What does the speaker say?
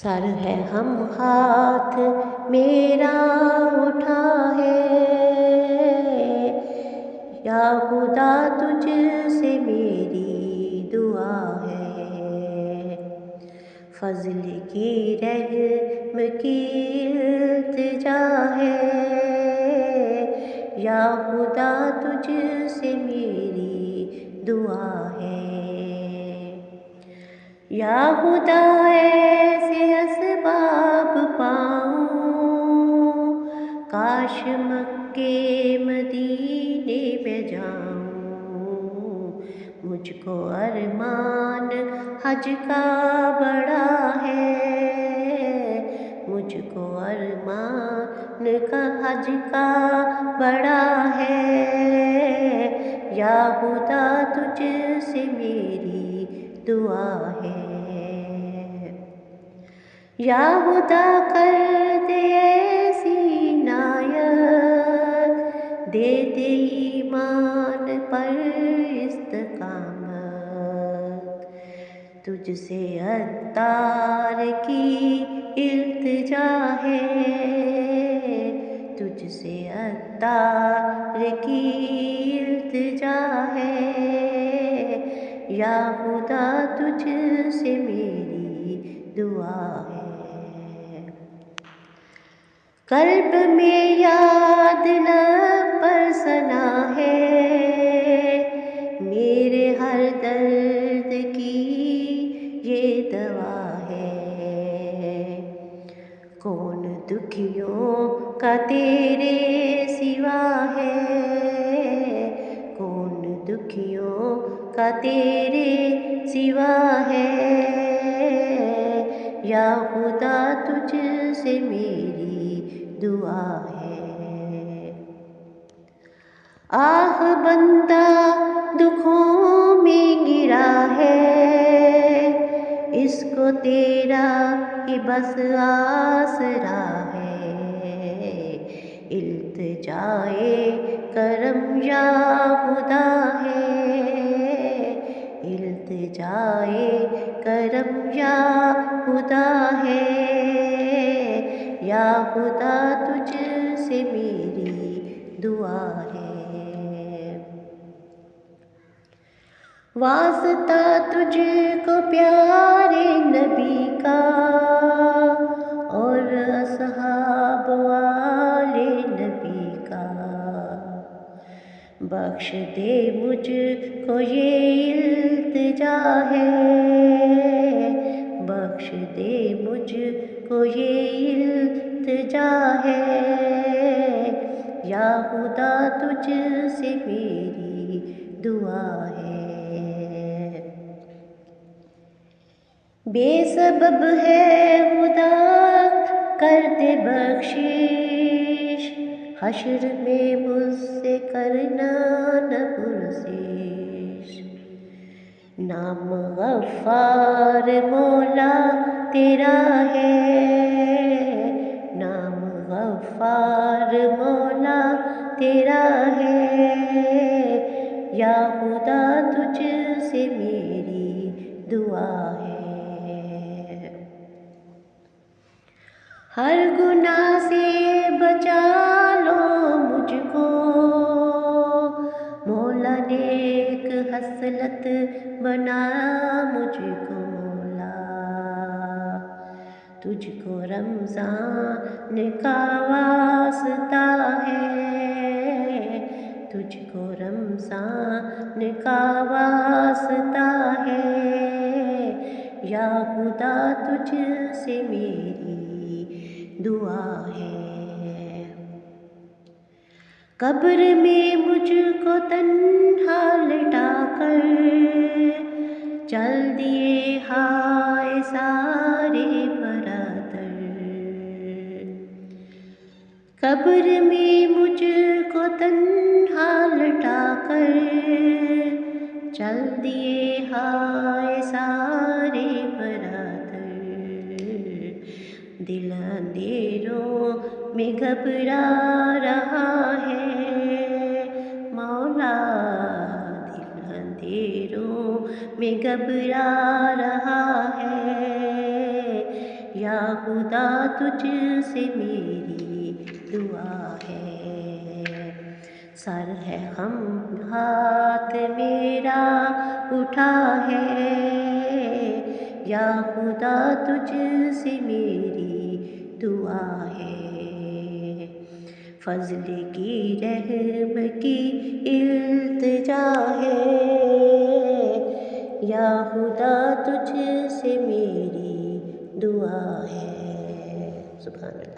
سر ہے ہم ہاتھ میرا اٹھا ہے، یا خدا تجھ سے میری دعا ہے، فضل کی رحم کی التجا ہے، یا خدا تجھ سے میری دعا ہے، یا خدا ایسے اسباب پاؤں، کاش مکے مدینے میں جاؤں، مجھ کو ارمان حج کا بڑا ہے، مجھ کو ارمان کا حج کا بڑا ہے، یا خدا تجھ سے میری دعا ہے، یا خدا کر دے ایسی عنایت، دے دے ایمان پر استقامت، تجھ سے عطار کی التجا ہے، تجھ سے عطار کی التجا ہے، یا خدا تجھ سے میری دعا ہے، قلب میں یاد لب پر ثنا ہے، میرے ہر درد کی یہ دوا ہے، کون دکھیوں کا تیرے سوا ہے، کون دکھیوں کا تیرے سوا ہے، یا خدا تجھ سے میری دعا ہے، آہ بندہ دکھوں میں گرا ہے، اس کو تیرا ہی بس آسرا ہے، التجائے کرم یا خدا ہے، التجائے کرم یا خدا ہے، یا خدا تجھ سے میری دعا ہے، واسطہ تجھ کو پیارے نبی کا اور اصحاب والے نبی کا، بخش دے مجھ کو یہ التجا ہے، بخش دے مجھ کو یہ التجا ہے، یا خدا تجھ سے میری دعا ہے، بے سبب ہے خدا کر دے بخشش، حشر میں مجھ سے کرنا نہ پرسش، نام غفار مولا تیرا ہے، نام غفار مولا تیرا ہے، یا خدا تجھ سے میری دعا ہے، ہر گناہ سے بچا لو مجھ کو، مولا نیک خصلت بنا مجھ کو، مولا تجھ کو رمضان کا واسطہ ہے، تجھ کو رمضان کا واسطہ ہے، یا خدا تجھ سے میری دعا ہے، قبر میں مجھ کو تنہا لٹا کر چل دیے ہائے سارے برادر، قبر میں مجھ کو تنہا لٹا کر چل دیے ہائے سارے برادر، دل اندھیروں میں گھبرا رہا ہے، مولا دل اندھیروں میں گھبرا رہا ہے، یا خدا تجھ سے میری دعا ہے، سر ہے ہم ہاتھ میرا اٹھا ہے، یا خدا تجھ سے میری دعا ہے، فضل کی رحم کی التجا ہے، یا خدا تجھ سے میری دعا ہے۔ سبحان اللہ۔